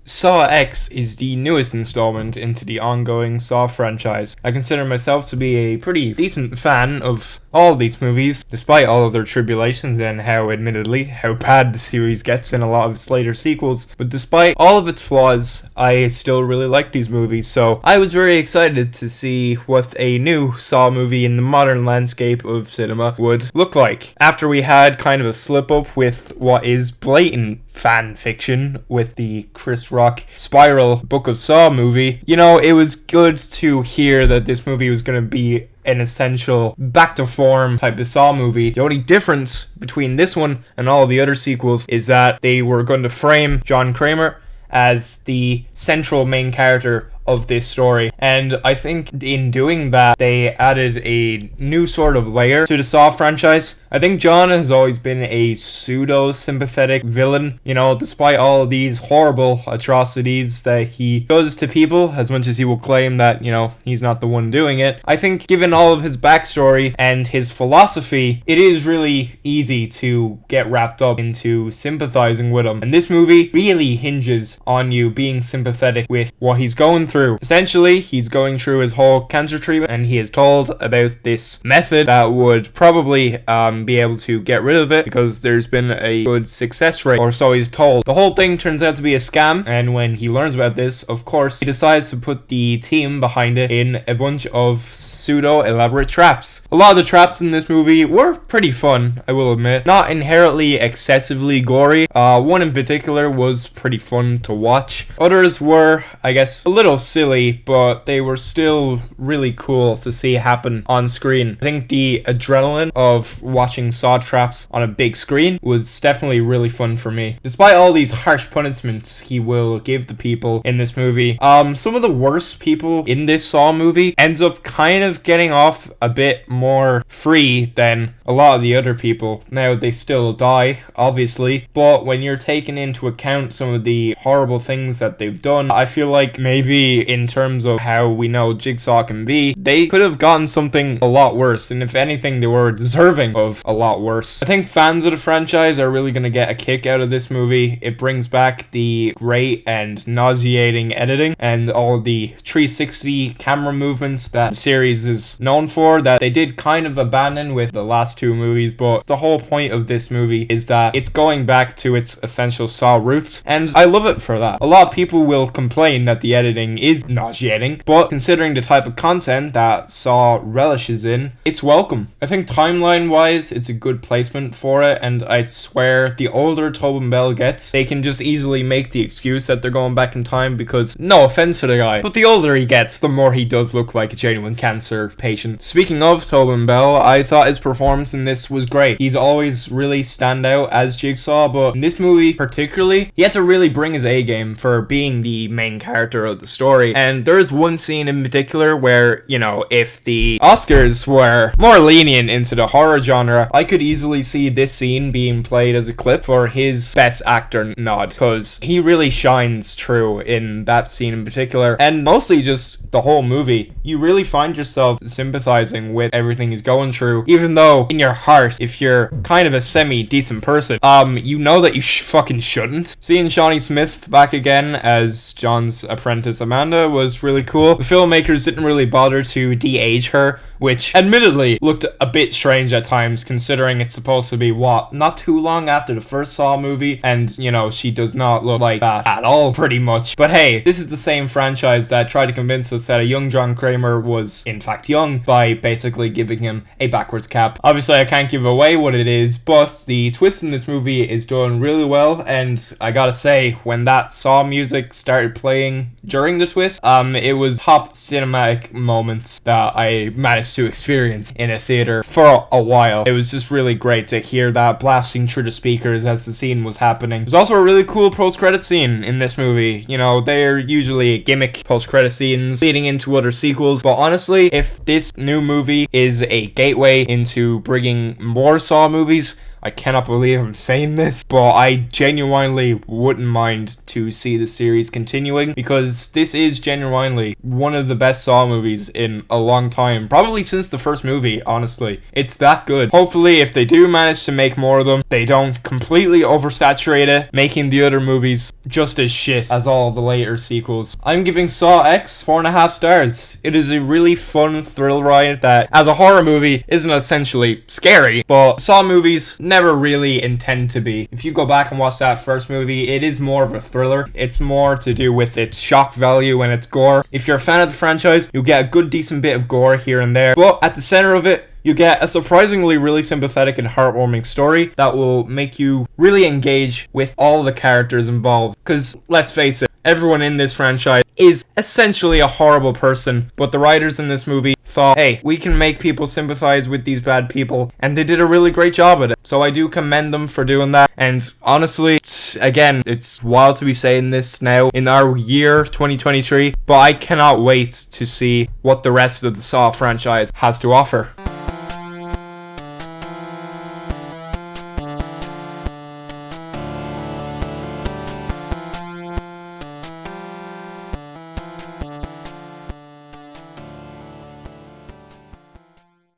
Saw X is the newest installment into the ongoing Saw franchise. I consider myself to be a pretty decent fan of all of these movies, despite all of their tribulations and how bad the series gets in a lot of its later sequels. But despite all of its flaws, I still really like these movies, so I was very excited to see what a new Saw movie in the modern landscape of cinema would look like. After we had kind of a slip up with what is blatant fan fiction with the Chris Rock Spiral Book of Saw movie, it was good to hear that this movie was going to be an essential back to form type of Saw movie. The only difference between this one and all the other sequels is that they were going to frame John Kramer as the central main character of this story, and I think in doing that they added a new sort of layer to the Saw franchise. I think John has always been a pseudo-sympathetic villain, despite all of these horrible atrocities that he does to people, as much as he will claim that, he's not the one doing it. I think given all of his backstory and his philosophy, it is really easy to get wrapped up into sympathizing with him, and this movie really hinges on you being sympathetic with what he's going through. Essentially, he's going through his whole cancer treatment, and he is told about this method that would probably be able to get rid of it because there's been a good success rate, or so he's told. The whole thing turns out to be a scam, and when he learns about this, of course, he decides to put the team behind it in a bunch of pseudo-elaborate traps. A lot of the traps in this movie were pretty fun, I will admit. Not inherently excessively gory. One in particular was pretty fun to watch. Others were, I guess, a little silly, but they were still really cool to see happen on screen. I think the adrenaline of watching Saw traps on a big screen was definitely really fun for me. Despite all these harsh punishments he will give the people in this movie, some of the worst people in this Saw movie ends up kind of getting off a bit more free than a lot of the other people. Now, they still die, obviously, but when you're taking into account some of the horrible things that they've done, I feel like maybe in terms of how we know Jigsaw can be, they could have gotten something a lot worse, and if anything, they were deserving of a lot worse. I think fans of the franchise are really going to get a kick out of this movie. It brings back the great and nauseating editing and all the 360 camera movements that the series is known for, that they did kind of abandon with the last two movies, but the whole point of this movie is that it's going back to its essential Saw roots, and I love it for that. A lot of people will complain that the editing is nauseating, but considering the type of content that Saw relishes in, it's welcome. I think timeline wise, it's a good placement for it, and I swear the older Tobin Bell gets, they can just easily make the excuse that they're going back in time, because no offense to the guy, but the older he gets, the more he does look like a genuine cancer patient. Speaking of Tobin Bell, I thought his performance in this was great. He's always really stand out as Jigsaw, but in this movie particularly, he had to really bring his A game for being the main character of the story. And there is one scene in particular where, if the Oscars were more lenient into the horror genre, I could easily see this scene being played as a clip for his best actor nod, because he really shines through in that scene in particular, and mostly just the whole movie. You really find yourself sympathizing with everything he's going through, even though in your heart, if you're kind of a semi-decent person, you know that you fucking shouldn't. Seeing Shawnee Smith back again as John's apprentice Amanda was really cool. The filmmakers didn't really bother to de-age her, which admittedly looked a bit strange at times, considering it's supposed to be not too long after the first Saw movie, and she does not look like that at all, pretty much. But hey, this is the same franchise that tried to convince us that a young John Kramer was in fact young by basically giving him a backwards cap. Obviously I can't give away what it is, but the twist in this movie is done really well, and I gotta say, when that Saw music started playing during the twist, it was top cinematic moments that I managed to experience in a theater for a while. It was just really great to hear that blasting through the speakers as the scene was happening. There's also a really cool post-credit scene in this movie. They're usually gimmick post-credit scenes leading into other sequels, but honestly, if this new movie is a gateway into bringing more Saw movies, I cannot believe I'm saying this, but I genuinely wouldn't mind to see the series continuing, because this is genuinely one of the best Saw movies in a long time, probably since the first movie, honestly. It's that good. Hopefully, if they do manage to make more of them, they don't completely oversaturate it, making the other movies just as shit as all the later sequels. I'm giving Saw X 4.5 stars. It is a really fun thrill ride that, as a horror movie, isn't essentially scary, but Saw movies never really intend to be. If you go back and watch that first movie, it is more of a thriller. It's more to do with its shock value and its gore. If you're a fan of the franchise, you'll get a good decent bit of gore here and there, but at the center of it, you get a surprisingly really sympathetic and heartwarming story that will make you really engage with all the characters involved. Because, let's face it, everyone in this franchise is essentially a horrible person, but the writers in this movie thought, hey, we can make people sympathize with these bad people, and they did a really great job at it. So I do commend them for doing that, and honestly, it's wild to be saying this now in our year 2023, but I cannot wait to see what the rest of the Saw franchise has to offer.